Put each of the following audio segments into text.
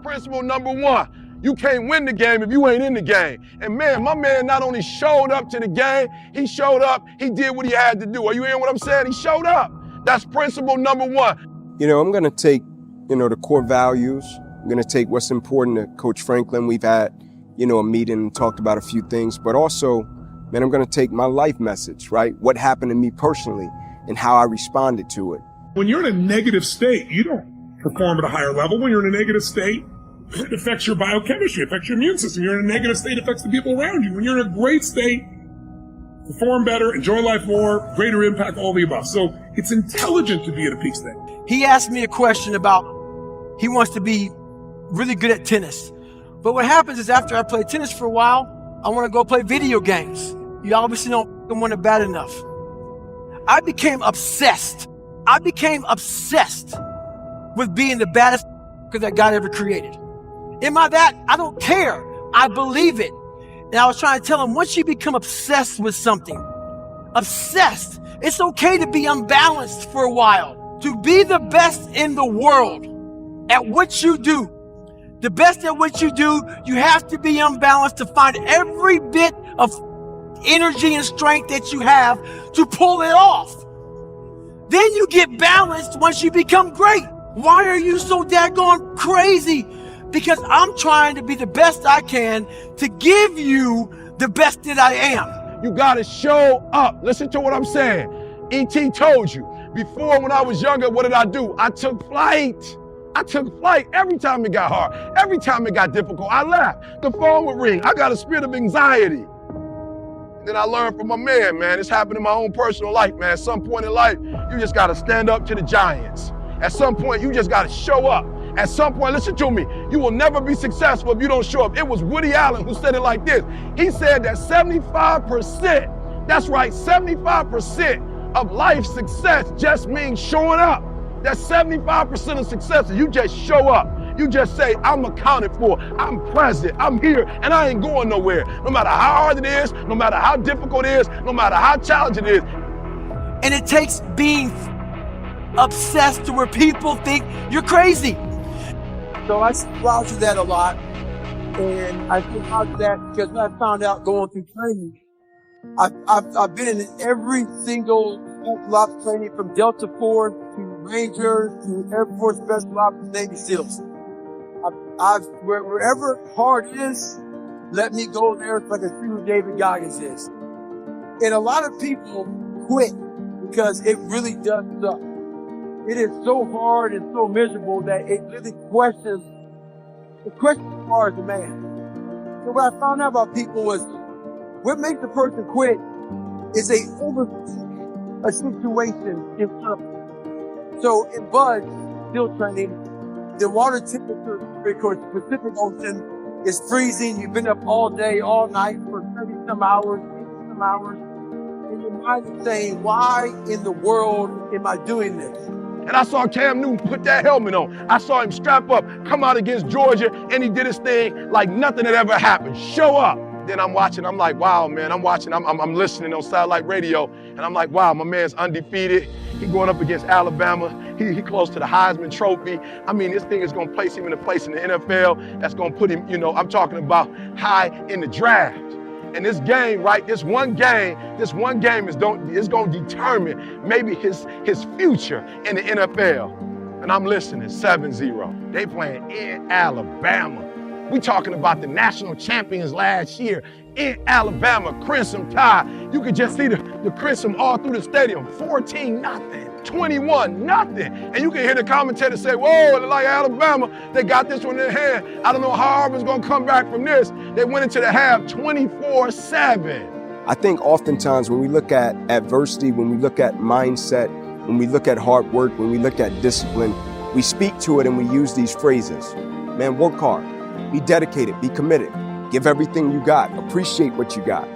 Principle number one, you can't win the game if you ain't in the game. And man, my man not only showed up to the game, he showed up, he did what he had to do. Are you hearing what I'm saying? He showed up. That's principle number one. You know, I'm going to take, the core values. I'm going to take what's important to Coach Franklin. We've had, a meeting and talked about a few things, but also, man, I'm going to take my life message, right? What happened to me personally and how I responded to it. When you're in a negative state, you don't perform at a higher level. When you're in a negative state, it affects your biochemistry, it affects your immune system. You're in a negative state, it affects the people around you. When you're in a great state, perform better, enjoy life more, greater impact, all the above. So it's intelligent to be at a peak state. He asked me a question about he wants to be really good at tennis. But what happens is after I play tennis for a while, I want to go play video games. You obviously don't want it bad enough. I became obsessed with being the baddest that God ever created. Am I that? I don't care. I believe it. And I was trying to tell him, once you become obsessed with something, it's okay to be unbalanced for a while. To be the best in the world at what you do, the best at what you do, you have to be unbalanced to find every bit of energy and strength that you have to pull it off. Then you get balanced once you become great. Why are you so daggone crazy? Because I'm trying to be the best I can to give you the best that I am. You gotta show up. Listen to what I'm saying. E.T. told you, before when I was younger, what did I do? I took flight. Every time it got hard. Every time it got difficult, I left. The phone would ring. I got a spirit of anxiety. Then I learned from my man, it's happened in my own personal life, man. At some point in life, you just gotta stand up to the giants. At some point, you just gotta show up. At some point, listen to me, you will never be successful if you don't show up. It was Woody Allen who said it like this. He said that 75%, that's right, 75% of life success just means showing up. That's 75% of success is you just show up. You just say, I'm accounted for, I'm present, I'm here, and I ain't going nowhere. No matter how hard it is, no matter how difficult it is, no matter how challenging it is. And it takes being obsessed to where people think you're crazy. So I subscribe to that a lot. And I subscribe to that because when I found out going through training, I've been in every single special ops training from Delta Force to Rangers to Air Force Special Ops to Navy SEALs. Wherever hard is, let me go there so I can see who David Goggins is. And a lot of people quit because it really does suck. It is so hard and so miserable that it really questions as far as a man. So what I found out about people was what makes a person quit is they overthink a situation in front of them. So in Bud, still training, the water temperature because the Pacific Ocean is freezing. You've been up all day, all night for 30 some hours, 80 some hours. And your mind is saying, why in the world am I doing this? And I saw Cam Newton put that helmet on. I saw him strap up, come out against Georgia, and he did his thing like nothing had ever happened. Show up. Then I'm watching, I'm like, wow, man, I'm listening on satellite radio, and I'm like, wow, my man's undefeated. He going up against Alabama. He close to the Heisman Trophy. I mean, this thing is going to place him in a place in the NFL that's going to put him, I'm talking about high in the draft. And this game, right, this one game is going to determine maybe his future in the NFL. And I'm listening, 7-0. They playing in Alabama. We talking about the national champions last year in Alabama, Crimson Tide. You could just see the Crimson all through the stadium, 14-0, 21-0. And you can hear the commentator say, whoa, like Alabama, they got this one in their hand. I don't know how Auburn's gonna come back from this. They went into the half 24-7. I think oftentimes when we look at adversity, when we look at mindset, when we look at hard work, when we look at discipline, we speak to it and we use these phrases. Man, work hard. Be dedicated, be committed, give everything you got, appreciate what you got.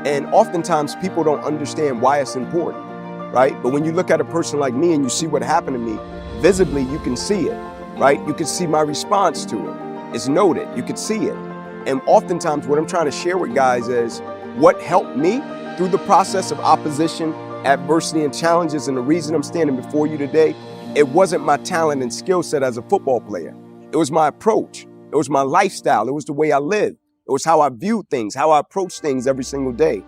And oftentimes people don't understand why it's important, right? But when you look at a person like me and you see what happened to me, visibly you can see it, right? You can see my response to it. It's noted, you can see it. And oftentimes what I'm trying to share with guys is what helped me through the process of opposition, adversity, and challenges. And the reason I'm standing before you today, it wasn't my talent and skill set as a football player. It was my approach. It was my lifestyle. It was the way I lived. It was how I viewed things, how I approached things every single day.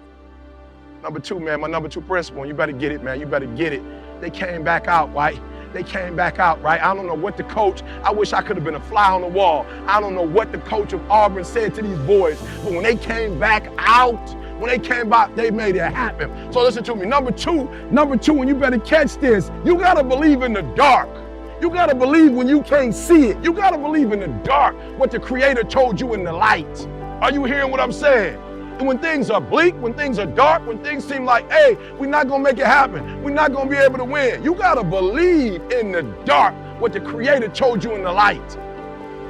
Number two, man, my number two principle, and you better get it, man, you better get it. They came back out, right? They came back out, right? I don't know what the coach, I wish I could have been a fly on the wall. I don't know what the coach of Auburn said to these boys, but when they came back out, they made it happen. So listen to me. Number two, and you better catch this, you gotta believe in the dark. You gotta believe when you can't see it. You gotta believe in the dark what the Creator told you in the light. Are you hearing what I'm saying? And when things are bleak, when things are dark, when things seem like, hey, we're not gonna make it happen, we're not gonna be able to win, you gotta believe in the dark what the Creator told you in the light.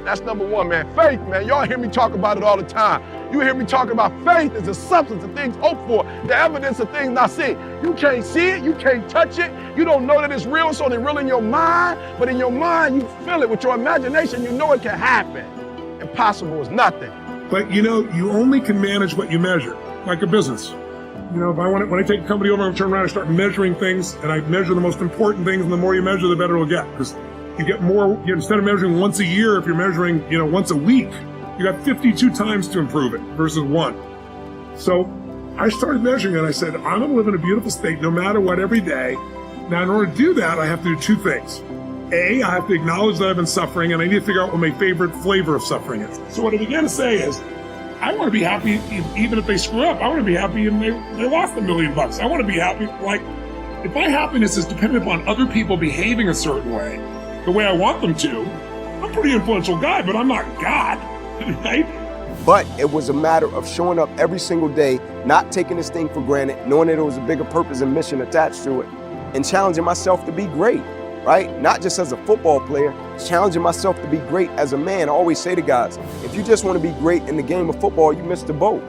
That's number one, man. Faith, man. Y'all hear me talk about it all the time. You hear me talk about faith is the substance of things hoped for, the evidence of things not seen. You can't see it, you can't touch it, you don't know that it's real, so it's real in your mind, but in your mind, you feel it. With your imagination, you know it can happen. Impossible is nothing. But you know, you only can manage what you measure, like a business. You know, when I take a company over and turn around and start measuring things, and I measure the most important things, and the more you measure, the better it'll get. Because you get more, instead of measuring once a year, if you're measuring, once a week, you got 52 times to improve it versus one. So I started measuring it. I said, I'm going to live in a beautiful state no matter what every day. Now, in order to do that, I have to do two things. A, I have to acknowledge that I've been suffering, and I need to figure out what my favorite flavor of suffering is. So what I began to say is, I want to be happy even if they screw up. I want to be happy even if they lost $1 million. I want to be happy, like, if my happiness is dependent upon other people behaving a certain way, the way I want them to, I'm a pretty influential guy, but I'm not God, right? But it was a matter of showing up every single day, not taking this thing for granted, knowing that there was a bigger purpose and mission attached to it, and challenging myself to be great. Right? Not just as a football player, challenging myself to be great as a man. I always say to guys, if you just want to be great in the game of football, you missed the boat,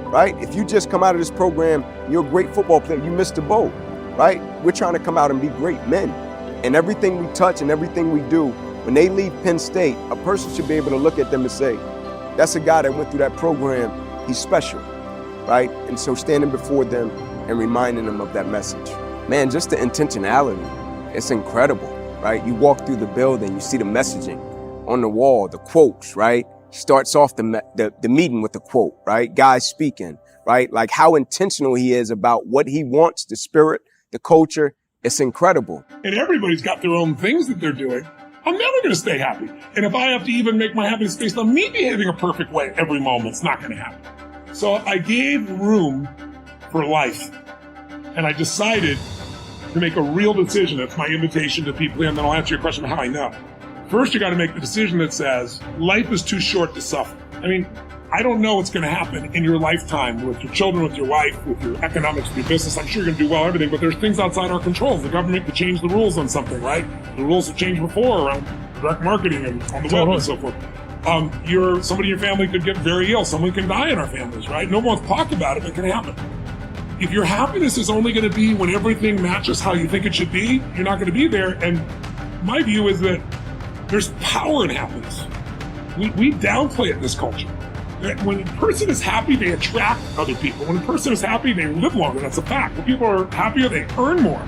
right? If you just come out of this program, you're a great football player, you missed the boat, right? We're trying to come out and be great men. And everything we touch and everything we do, when they leave Penn State, a person should be able to look at them and say, that's a guy that went through that program, he's special, right? And so standing before them and reminding them of that message. Man, just the intentionality. It's incredible, right? You walk through the building, you see the messaging on the wall, the quotes, right? Starts off the meeting with a quote, right? Guys speaking, right? Like how intentional he is about what he wants, the spirit, the culture. It's incredible. And everybody's got their own things that they're doing. I'm never going to stay happy. And if I have to even make my happiness based on me behaving a perfect way every moment, it's not going to happen. So I gave room for life. And I decided to make a real decision. That's my invitation to people, and then I'll answer your question of how I know. First, you got to make the decision that says, life is too short to suffer. I mean, I don't know what's going to happen in your lifetime with your children, with your wife, with your economics, with your business. I'm sure you're going to do well, everything, but there's things outside our control. The government could change the rules on something, right? The rules have changed before around direct marketing and on the web and so forth. Somebody in your family could get very ill. Someone can die in our families, right? No one's talked about it, but it can happen. If your happiness is only going to be when everything matches how you think it should be, you're not going to be there. And my view is that there's power in happiness. We downplay it in this culture. When a person is happy, they attract other people. When a person is happy, they live longer. That's a fact. When people are happier, they earn more.